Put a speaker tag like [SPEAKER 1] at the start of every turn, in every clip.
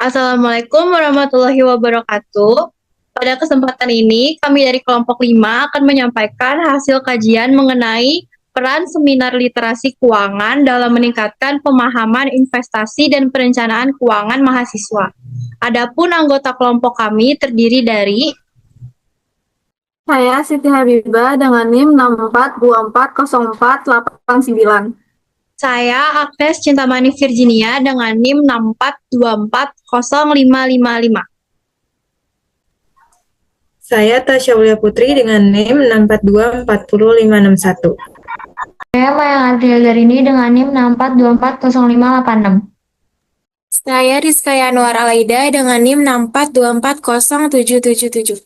[SPEAKER 1] Assalamualaikum warahmatullahi wabarakatuh. Pada kesempatan ini, kami dari kelompok 5 akan menyampaikan hasil kajian mengenai peran seminar literasi keuangan dalam meningkatkan pemahaman investasi dan perencanaan keuangan mahasiswa. Adapun anggota kelompok kami terdiri dari
[SPEAKER 2] Saya Siti Habibah dengan NIM 64240489.
[SPEAKER 1] saya Agnes Cintamani Virginia dengan NIM 64240555.
[SPEAKER 3] Saya Tasya Aulia Putri dengan NIM 642406561.
[SPEAKER 4] Saya Mayang Adriel Darini dengan NIM 64240586.
[SPEAKER 5] Saya Rizka Yanuar Alaida dengan NIM 64240777.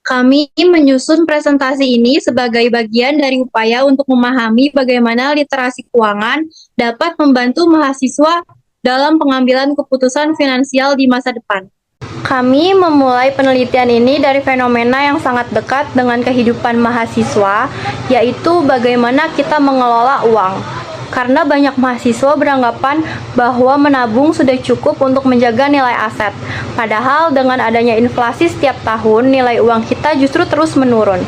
[SPEAKER 1] Kami menyusun presentasi ini sebagai bagian dari upaya untuk memahami bagaimana literasi keuangan dapat membantu mahasiswa dalam pengambilan keputusan finansial di masa depan. Kami memulai penelitian ini dari fenomena yang sangat dekat dengan kehidupan mahasiswa, yaitu bagaimana kita mengelola uang. Karena banyak mahasiswa beranggapan bahwa menabung sudah cukup untuk menjaga nilai aset. Padahal dengan adanya inflasi setiap tahun, nilai uang kita justru terus menurun.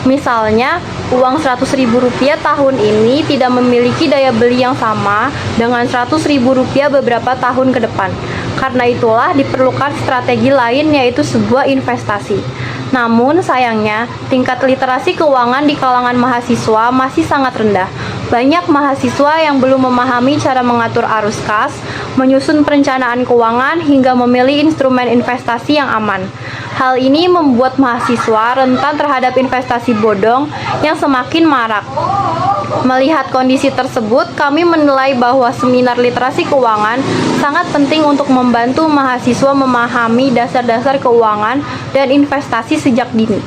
[SPEAKER 1] Misalnya, uang Rp100.000 tahun ini tidak memiliki daya beli yang sama dengan Rp100.000 beberapa tahun ke depan. Karena itulah diperlukan strategi lain, yaitu sebuah investasi. Namun sayangnya, tingkat literasi keuangan di kalangan mahasiswa masih sangat rendah. Banyak mahasiswa yang belum memahami cara mengatur arus kas, menyusun perencanaan keuangan, hingga memilih instrumen investasi yang aman. Hal ini membuat mahasiswa rentan terhadap investasi bodong yang semakin marak. Melihat kondisi tersebut, kami menilai bahwa seminar literasi keuangan sangat penting untuk membantu mahasiswa memahami dasar-dasar keuangan dan investasi sejak dini.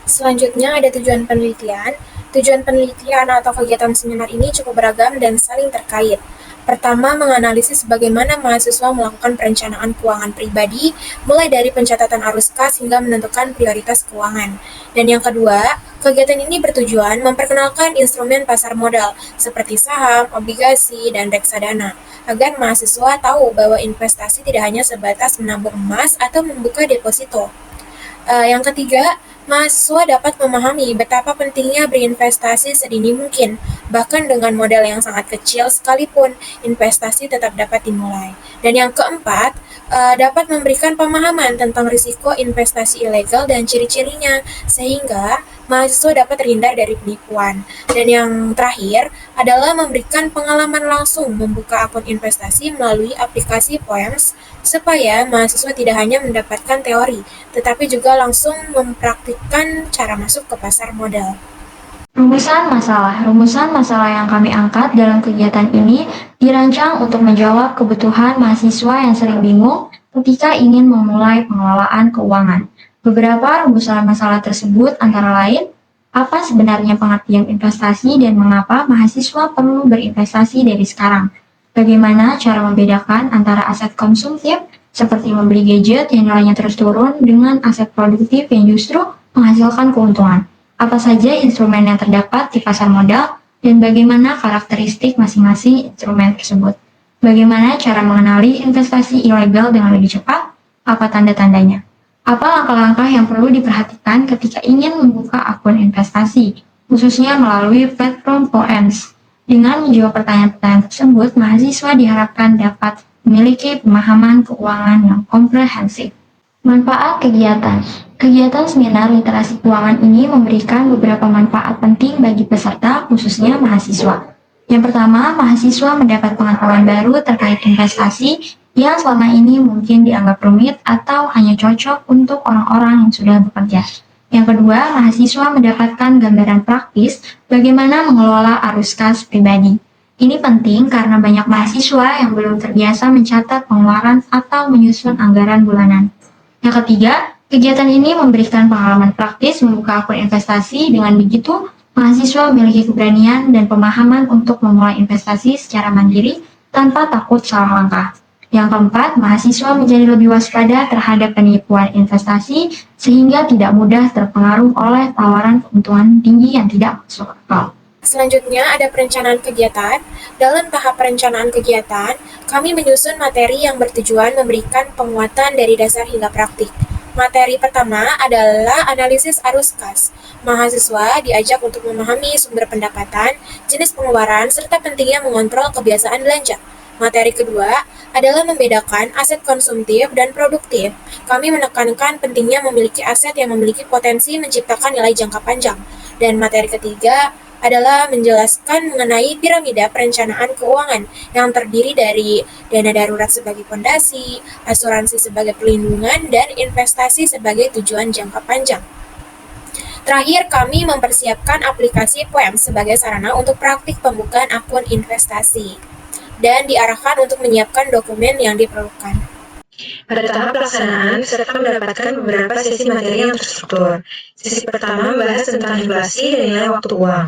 [SPEAKER 5] Selanjutnya ada tujuan penelitian. Tujuan penelitian atau kegiatan seminar ini cukup beragam dan saling terkait. Pertama, menganalisis bagaimana mahasiswa melakukan perencanaan keuangan pribadi, mulai dari pencatatan arus kas hingga menentukan prioritas keuangan. Dan yang kedua, kegiatan ini bertujuan memperkenalkan instrumen pasar modal seperti saham, obligasi, dan reksadana, agar mahasiswa tahu bahwa investasi tidak hanya sebatas menabung emas atau membuka deposito. Yang ketiga, mahasiswa dapat memahami betapa pentingnya berinvestasi sedini mungkin, bahkan dengan modal yang sangat kecil sekalipun, investasi tetap dapat dimulai. Dan yang keempat, dapat memberikan pemahaman tentang risiko investasi ilegal dan ciri-cirinya, sehingga mahasiswa dapat terhindar dari penipuan. Dan yang terakhir adalah memberikan pengalaman langsung membuka akun investasi melalui aplikasi Poems, supaya mahasiswa tidak hanya mendapatkan teori, tetapi juga langsung mempraktikkan cara masuk ke pasar modal.
[SPEAKER 4] Rumusan masalah yang kami angkat dalam kegiatan ini dirancang untuk menjawab kebutuhan mahasiswa yang sering bingung ketika ingin memulai pengelolaan keuangan. Beberapa rumusan masalah tersebut antara lain, apa sebenarnya pengertian investasi dan mengapa mahasiswa perlu berinvestasi dari sekarang? Bagaimana cara membedakan antara aset konsumtif seperti membeli gadget yang nilainya terus turun dengan aset produktif yang justru menghasilkan keuntungan? Apa saja instrumen yang terdapat di pasar modal dan bagaimana karakteristik masing-masing instrumen tersebut? Bagaimana cara mengenali investasi ilegal dengan lebih cepat? Apa tanda-tandanya? Apa langkah-langkah yang perlu diperhatikan ketika ingin membuka akun investasi, khususnya melalui platform Poems? Dengan menjawab pertanyaan-pertanyaan tersebut, mahasiswa diharapkan dapat memiliki pemahaman keuangan yang komprehensif. Manfaat kegiatan. Kegiatan seminar literasi keuangan ini memberikan beberapa manfaat penting bagi peserta, khususnya mahasiswa. Yang pertama, mahasiswa mendapat pengetahuan baru terkait investasi yang selama ini mungkin dianggap rumit atau hanya cocok untuk orang-orang yang sudah bekerja. Yang kedua, mahasiswa mendapatkan gambaran praktis bagaimana mengelola arus kas pribadi. Ini penting karena banyak mahasiswa yang belum terbiasa mencatat pengeluaran atau menyusun anggaran bulanan. Yang ketiga, kegiatan ini memberikan pengalaman praktis membuka akun investasi. Dengan begitu, mahasiswa memiliki keberanian dan pemahaman untuk memulai investasi secara mandiri tanpa takut salah langkah. Yang keempat, mahasiswa menjadi lebih waspada terhadap penipuan investasi sehingga tidak mudah terpengaruh oleh tawaran keuntungan tinggi yang tidak masuk akal.
[SPEAKER 5] Selanjutnya ada perencanaan kegiatan. Dalam tahap perencanaan kegiatan, kami menyusun materi yang bertujuan memberikan penguatan dari dasar hingga praktik. Materi pertama adalah analisis arus kas. Mahasiswa diajak untuk memahami sumber pendapatan, jenis pengeluaran, serta pentingnya mengontrol kebiasaan belanja. Materi kedua adalah membedakan aset konsumtif dan produktif. Kami menekankan pentingnya memiliki aset yang memiliki potensi menciptakan nilai jangka panjang. Dan materi ketiga adalah menjelaskan mengenai piramida perencanaan keuangan yang terdiri dari dana darurat sebagai fondasi, asuransi sebagai perlindungan, dan investasi sebagai tujuan jangka panjang. Terakhir, kami mempersiapkan aplikasi POEM sebagai sarana untuk praktik pembukaan akun investasi dan diarahkan untuk menyiapkan dokumen yang diperlukan.
[SPEAKER 3] Pada tahap pelaksanaan, peserta mendapatkan beberapa sesi materi yang terstruktur. Sesi pertama membahas tentang inflasi dan nilai waktu uang.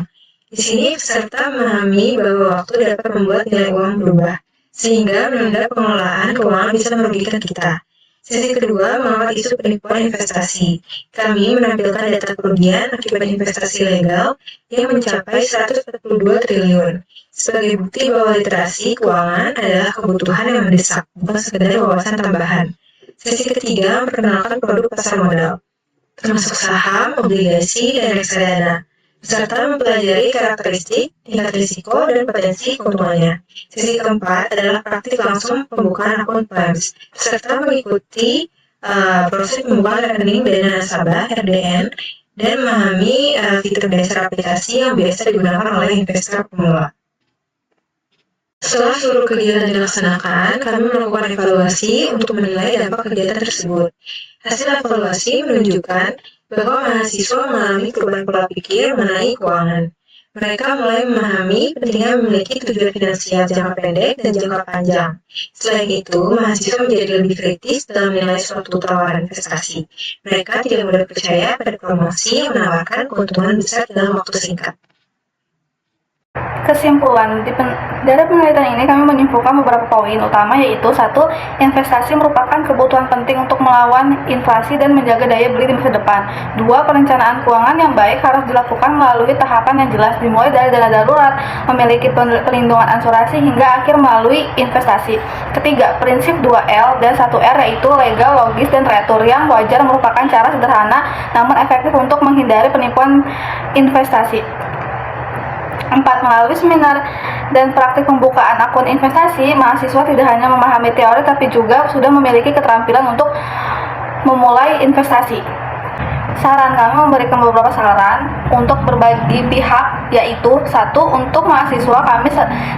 [SPEAKER 3] Di sini, peserta memahami bahwa waktu dapat membuat nilai uang berubah, sehingga menunda pengelolaan keuangan bisa merugikan kita. Sesi kedua mengangkat isu penipuan investasi. Kami menampilkan data kerugian akibat investasi ilegal yang mencapai 142 triliun. Sebagai bukti bahwa literasi keuangan adalah kebutuhan yang mendesak, bukan sekedar wawasan tambahan. Sesi ketiga memperkenalkan produk pasar modal, termasuk saham, obligasi, dan reksadana. Peserta mempelajari karakteristik, tingkat risiko, dan potensi keuntungannya. Sesi keempat adalah praktik langsung pembukaan akun POEMS. Peserta mengikuti proses pembukaan rekening dana nasabah (RDN) dan memahami fitur dasar aplikasi yang biasa digunakan oleh investor pemula. Setelah seluruh kegiatan dilaksanakan, kami melakukan evaluasi untuk menilai dampak kegiatan tersebut. Hasil evaluasi menunjukkan bahwa mahasiswa mengalami perubahan pola pikir mengenai keuangan. Mereka mulai memahami pentingnya memiliki tujuan finansial jangka pendek dan jangka panjang. Selain itu, mahasiswa menjadi lebih kritis dalam menilai suatu tawaran investasi. Mereka tidak mudah percaya pada promosi yang menawarkan keuntungan besar dalam waktu singkat.
[SPEAKER 2] Kesimpulan, dari penelitian ini kami menyimpulkan beberapa poin utama, yaitu 1. Investasi merupakan kebutuhan penting untuk melawan inflasi dan menjaga daya beli di masa depan. 2. Perencanaan keuangan yang baik harus dilakukan melalui tahapan yang jelas, dimulai dari dana darurat, memiliki perlindungan asuransi, hingga akhir melalui investasi. 3. Prinsip 2L dan 1R, yaitu legal, logis, dan teratur, yang wajar merupakan cara sederhana namun efektif untuk menghindari penipuan investasi. 4. Melalui seminar dan praktik pembukaan akun investasi, mahasiswa tidak hanya memahami teori tapi juga sudah memiliki keterampilan untuk memulai investasi. Saran kami memberikan beberapa saran untuk berbagi pihak, yaitu 1. Untuk mahasiswa kami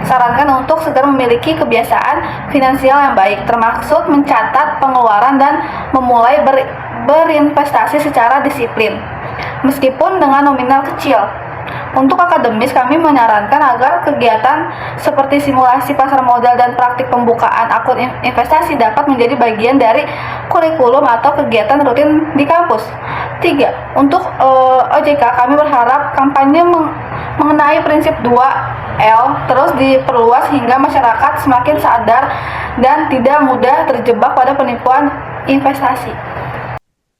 [SPEAKER 2] sarankan untuk segera memiliki kebiasaan finansial yang baik, termasuk mencatat pengeluaran dan memulai berinvestasi secara disiplin, meskipun dengan nominal kecil. Untuk akademis, kami menyarankan agar kegiatan seperti simulasi pasar modal dan praktik pembukaan akun investasi dapat menjadi bagian dari kurikulum atau kegiatan rutin di kampus. 3. Untuk OJK, kami berharap kampanye mengenai prinsip 2L terus diperluas hingga masyarakat semakin sadar dan tidak mudah terjebak pada penipuan investasi.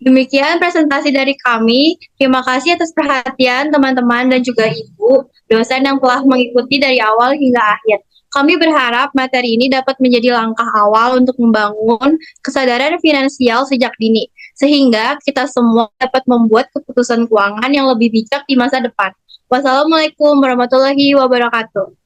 [SPEAKER 1] Demikian presentasi dari kami. Terima kasih atas perhatian teman-teman dan juga Ibu, dosen yang telah mengikuti dari awal hingga akhir. Kami berharap materi ini dapat menjadi langkah awal untuk membangun kesadaran finansial sejak dini, sehingga kita semua dapat membuat keputusan keuangan yang lebih bijak di masa depan. Wassalamualaikum warahmatullahi wabarakatuh.